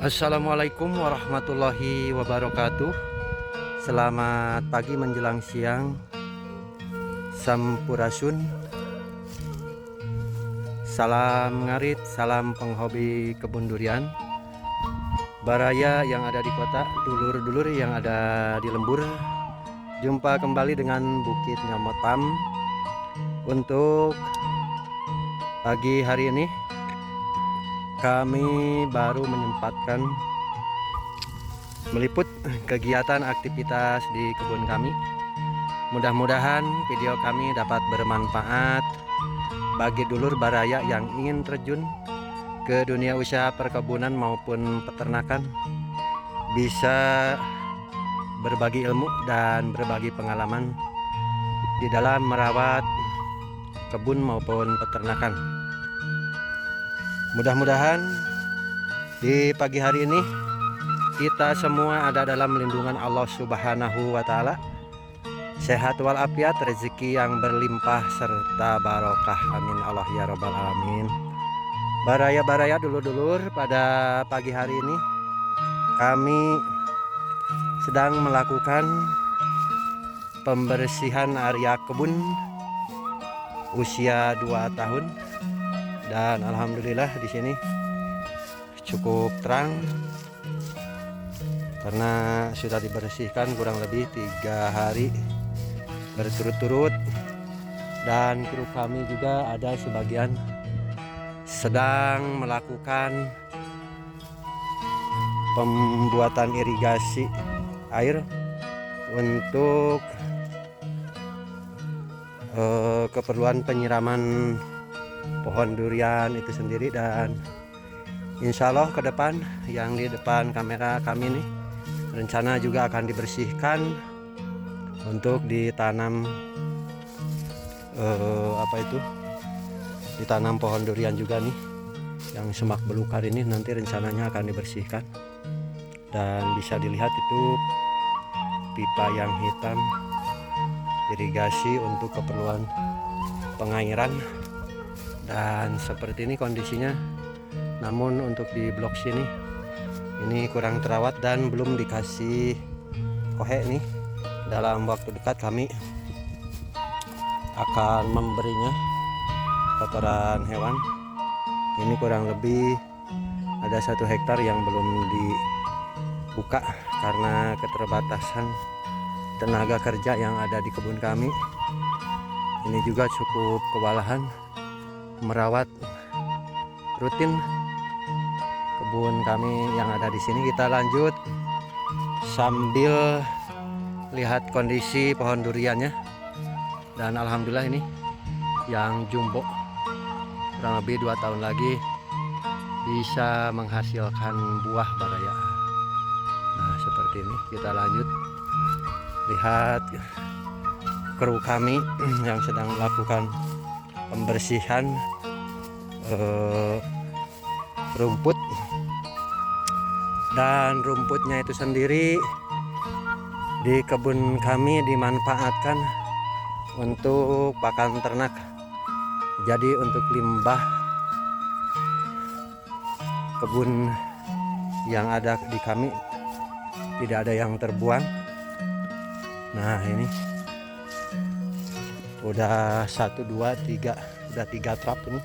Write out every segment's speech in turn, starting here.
Assalamualaikum warahmatullahi wabarakatuh. Selamat pagi menjelang siang. Sampurasun. Salam ngarit, salam penghobi kebun durian. Baraya yang ada di kota, dulur-dulur yang ada di lembur. Jumpa kembali dengan Bukit Nyamotam. Untuk pagi hari ini kami baru menyempatkan meliput kegiatan aktivitas di kebun kami. Mudah-mudahan video kami dapat bermanfaat bagi dulur baraya yang ingin terjun ke dunia usaha perkebunan maupun peternakan, bisa berbagi ilmu dan berbagi pengalaman di dalam merawat kebun maupun peternakan. Mudah-mudahan di pagi hari ini kita semua ada dalam lindungan Allah Subhanahu wa Ta'ala, sehat walafiat, rezeki yang berlimpah serta barokah. Amin Allah ya Rabbal alamin. Baraya-baraya, dulur-dulur, pada pagi hari ini kami sedang melakukan pembersihan area kebun usia 2 tahun. Dan alhamdulillah di sini cukup terang karena sudah dibersihkan kurang lebih 3 hari berturut-turut, dan kru kami juga ada sebagian sedang melakukan pembuatan irigasi air untuk keperluan penyiraman pohon durian itu sendiri. Dan insya Allah ke depan, yang di depan kamera kami nih, rencana juga akan dibersihkan untuk ditanam ditanam pohon durian juga nih. Yang semak belukar ini nanti rencananya akan dibersihkan, dan bisa dilihat itu pipa yang hitam irigasi untuk keperluan pengairan. Dan seperti ini kondisinya. Namun untuk di blok sini ini kurang terawat dan belum dikasih kohe nih. Dalam waktu dekat kami akan memberinya kotoran hewan. Ini kurang lebih ada 1 hektar yang belum dibuka karena keterbatasan tenaga kerja yang ada di kebun kami. Ini juga cukup kewalahan merawat rutin kebun kami yang ada di sini. Kita lanjut sambil lihat kondisi pohon duriannya. Dan alhamdulillah ini yang jumbo kurang lebih 2 tahun lagi bisa menghasilkan buah baraya. Nah seperti ini, kita lanjut lihat kru kami yang sedang melakukan pembersihan rumput. Dan rumputnya itu sendiri di kebun kami dimanfaatkan untuk pakan ternak. Jadi untuk limbah kebun yang ada di kami tidak ada yang terbuang. Nah ini udah 1, 2, 3, udah 3 trap ini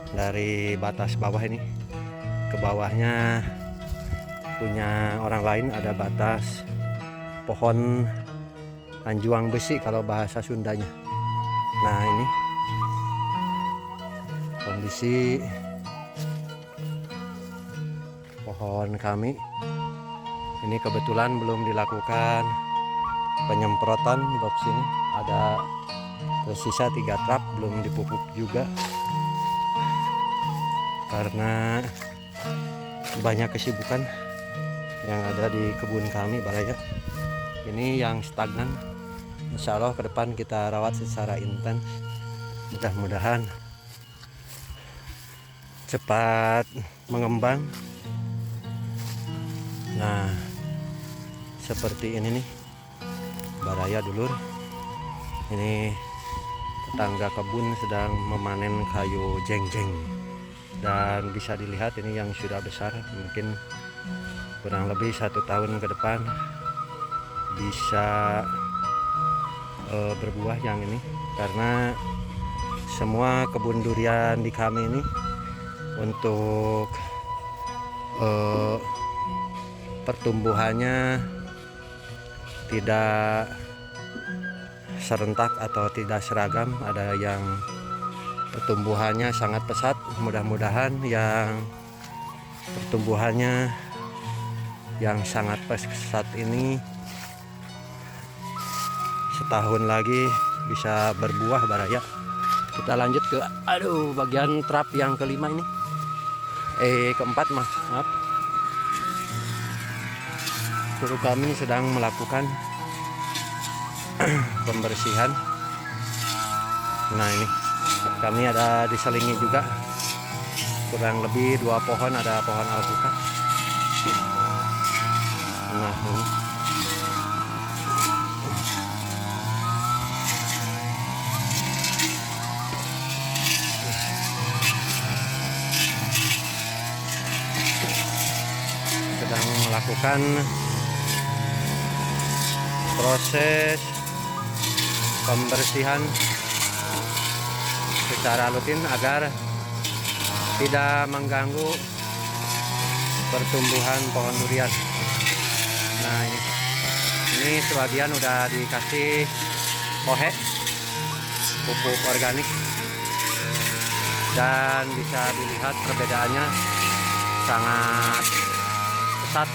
dari batas bawah ini ke bawahnya punya orang lain. Ada batas pohon anjuang besi kalau bahasa Sundanya. Nah ini kondisi pohon kami. Ini kebetulan belum dilakukan penyemprotan box ini. Ada tersisa 3 trap belum dipupuk juga karena banyak kesibukan yang ada di kebun kami baraya. Ini yang stagnan, insya Allah ke depan kita rawat secara intens. Mudah-mudahan cepat mengembang. Nah seperti ini nih baraya dulur. Ini tetangga kebun sedang memanen kayu jeng-jeng, dan bisa dilihat ini yang sudah besar, mungkin kurang lebih 1 tahun ke depan bisa berbuah yang ini, karena semua kebun durian di kami ini untuk pertumbuhannya tidak serentak atau tidak seragam. Ada yang pertumbuhannya sangat pesat, mudah-mudahan yang pertumbuhannya yang sangat pesat ini setahun lagi bisa berbuah baraya. Kita lanjut ke bagian trap yang kelima ini, keempat maaf. Kru kami sedang melakukan pembersihan. Nah ini kami ada diselingi juga, kurang lebih 2 pohon, ada pohon alpukat. Nah ini sedang melakukan proses pembersihan secara rutin agar tidak mengganggu pertumbuhan pohon durian. Nah ini sebagian udah dikasih pohe, pupuk organik, dan bisa dilihat perbedaannya sangat pesat.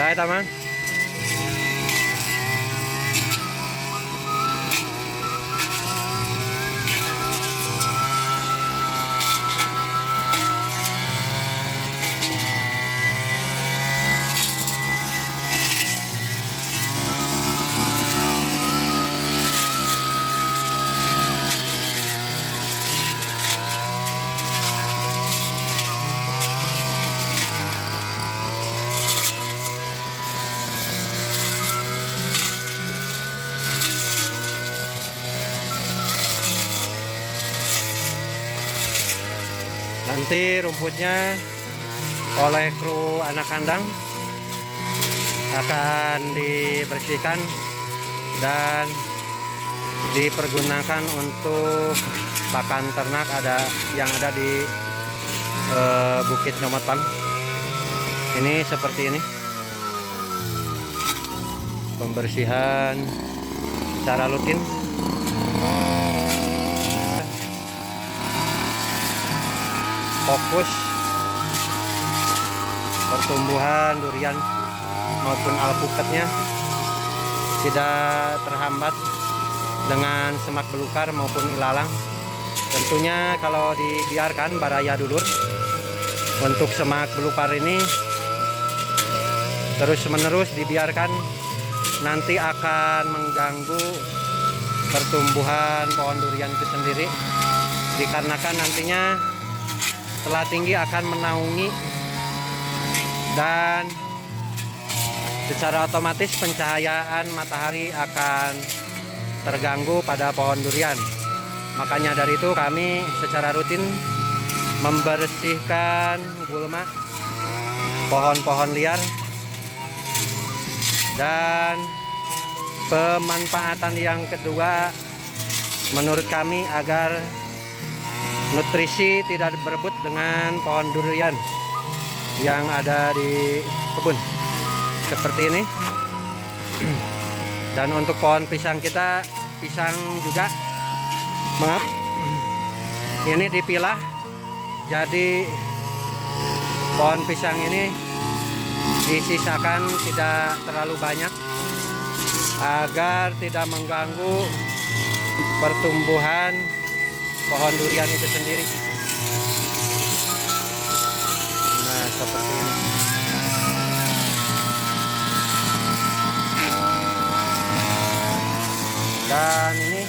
Saya teman. Nanti rumputnya oleh kru anak kandang akan dibersihkan dan dipergunakan untuk pakan ternak yang ada di Bukit Nyomotan. Ini seperti ini, pembersihan secara rutin. Fokus pertumbuhan durian maupun alpukatnya tidak terhambat dengan semak belukar maupun ilalang. Tentunya kalau dibiarkan baraya dulur, untuk semak belukar ini terus menerus dibiarkan nanti akan mengganggu pertumbuhan pohon durian itu sendiri, dikarenakan nantinya setelah tinggi akan menaungi dan secara otomatis pencahayaan matahari akan terganggu pada pohon durian. Makanya dari itu kami secara rutin membersihkan gulma, pohon-pohon liar, dan pemanfaatan yang kedua menurut kami agar nutrisi tidak berebut dengan pohon durian yang ada di kebun seperti ini. Dan untuk pohon pisang kita, pisang juga maaf, ini dipilah, jadi pohon pisang ini disisakan tidak terlalu banyak agar tidak mengganggu pertumbuhan pohon durian itu sendiri. Nah seperti ini. Dan ini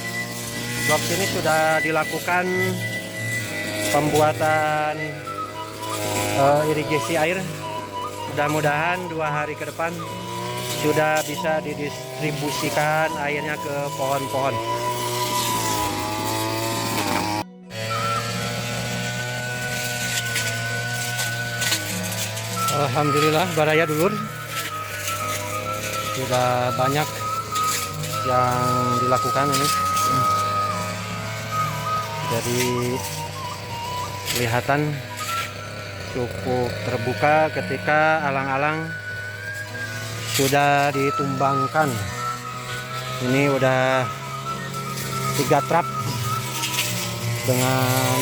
blok sini sudah dilakukan pembuatan irigasi air. Mudah-mudahan 2 hari ke depan sudah bisa didistribusikan airnya ke pohon-pohon. Alhamdulillah baraya dulur, sudah banyak yang dilakukan ini. Jadi kelihatan cukup terbuka ketika alang-alang sudah ditumbangkan. Ini udah 3 trap dengan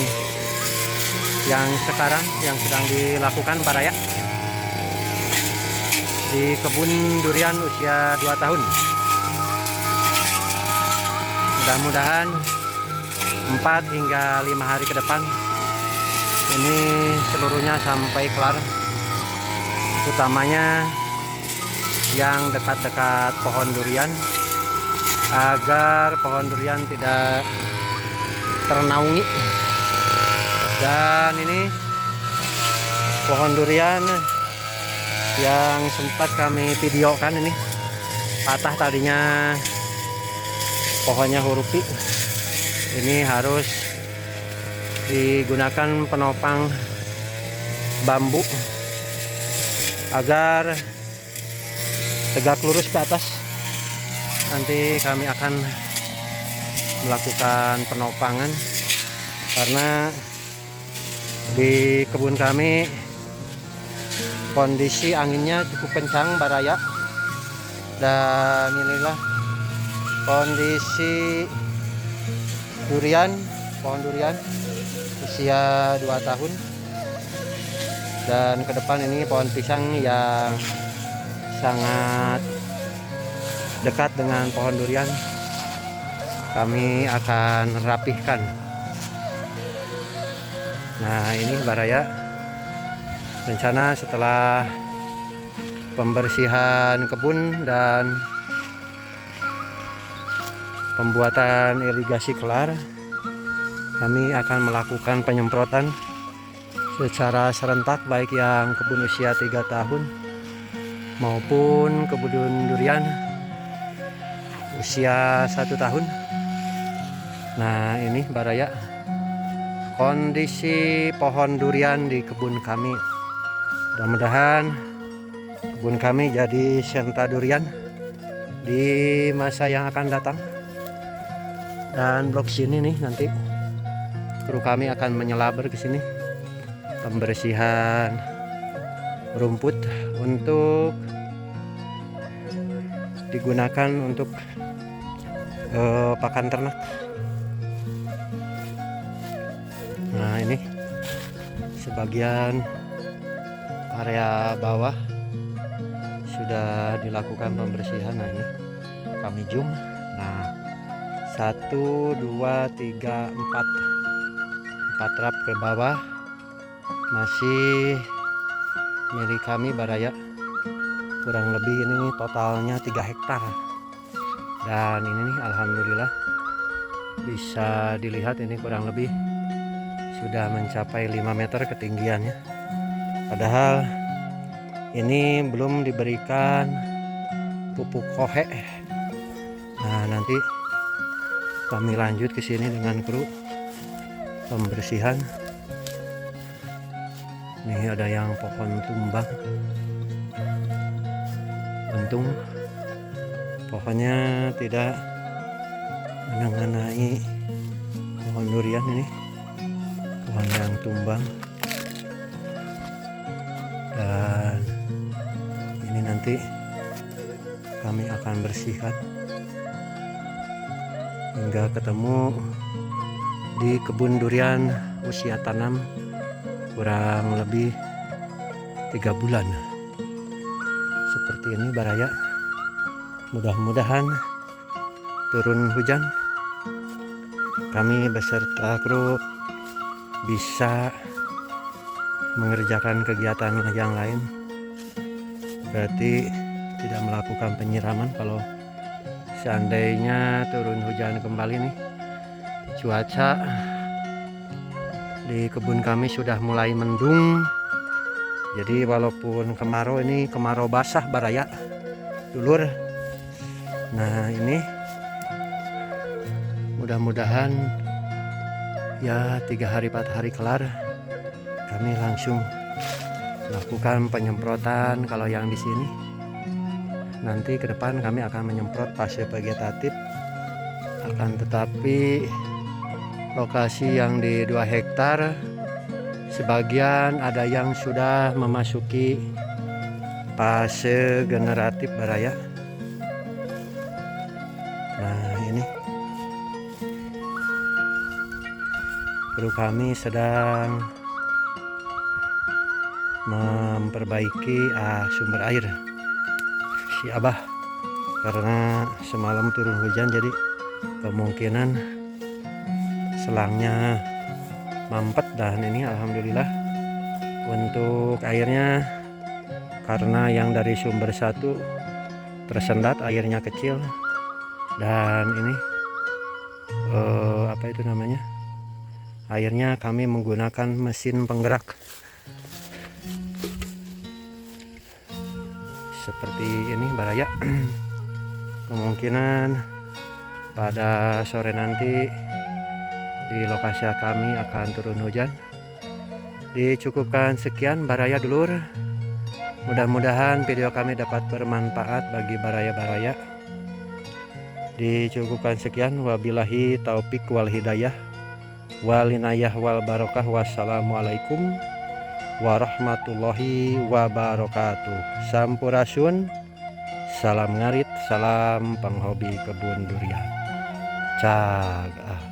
yang sekarang yang sedang dilakukan baraya di kebun durian usia 2 tahun. Mudah-mudahan 4 hingga 5 hari ke depan ini seluruhnya sampai kelar, utamanya yang dekat-dekat pohon durian, agar pohon durian tidak ternaungi. Dan ini pohon durian yang sempat kami videokan, ini patah tadinya pohonnya huruf I. Ini harus digunakan penopang bambu agar tegak lurus ke atas. Nanti kami akan melakukan penopangan karena di kebun kami kondisi anginnya cukup kencang baraya, dan inilah kondisi pohon durian usia 2 tahun. Dan ke depan ini pohon pisang yang sangat dekat dengan pohon durian kami akan rapihkan. Nah, ini baraya rencana setelah pembersihan kebun dan pembuatan irigasi kelar, kami akan melakukan penyemprotan secara serentak, baik yang kebun usia 3 tahun maupun kebun durian usia 1 tahun. Nah, ini baraya kondisi pohon durian di kebun kami. Mudah-mudahan kebun kami jadi sentra durian di masa yang akan datang. Dan blok sini nih nanti kru kami akan menyelabar ke sini, pembersihan rumput untuk digunakan untuk pakan ternak. Nah, ini sebagian area bawah sudah dilakukan pembersihan. Nah, ini kami zoom. Nah, 1, 2, 3, 4 trap ke bawah masih milik kami baraya. Kurang lebih ini totalnya 3 hektar. Dan ini nih, alhamdulillah bisa dilihat ini kurang lebih sudah mencapai 5 meter ketinggiannya. Padahal ini belum diberikan pupuk kohe. Nah, nanti kami lanjut ke sini dengan kru pembersihan. Nih ada yang pohon tumbang. Untung pohonnya tidak mengenai pohon durian, ini pohon yang tumbang. Dan ini nanti kami akan bersihkan hingga ketemu di kebun durian usia tanam kurang lebih 3 bulan. Seperti ini baraya. Mudah-mudahan turun hujan, kami beserta kru bisa mengerjakan kegiatan yang lain. Berarti tidak melakukan penyiraman. Kalau seandainya turun hujan kembali nih, cuaca di kebun kami sudah mulai mendung Jadi walaupun kemarau, ini kemarau basah baraya dulur. Nah ini mudah-mudahan ya 3 hari 4 hari kelar kami langsung lakukan penyemprotan. Kalau yang di sini nanti ke depan kami akan menyemprot fase vegetatif, akan tetapi lokasi yang di 2 hektar sebagian ada yang sudah memasuki fase generatif baraya. Nah ini kru kami sedang memperbaiki sumber air si Abah, karena semalam turun hujan jadi kemungkinan selangnya mampet. Dan ini alhamdulillah untuk airnya, karena yang dari sumber satu tersendat airnya kecil, dan ini apa itu namanya, airnya kami menggunakan mesin penggerak seperti ini baraya. Kemungkinan pada sore nanti di lokasi kami akan turun hujan. Dicukupkan sekian baraya dulur, mudah-mudahan video kami dapat bermanfaat bagi baraya-baraya. Dicukupkan sekian, wabillahi taufik wal hidayah wal inayah wal barokah. Wassalamualaikum warahmatullahi wabarakatuh. Sampurasun, salam ngarit, salam penghobi kebun durian. Cagah.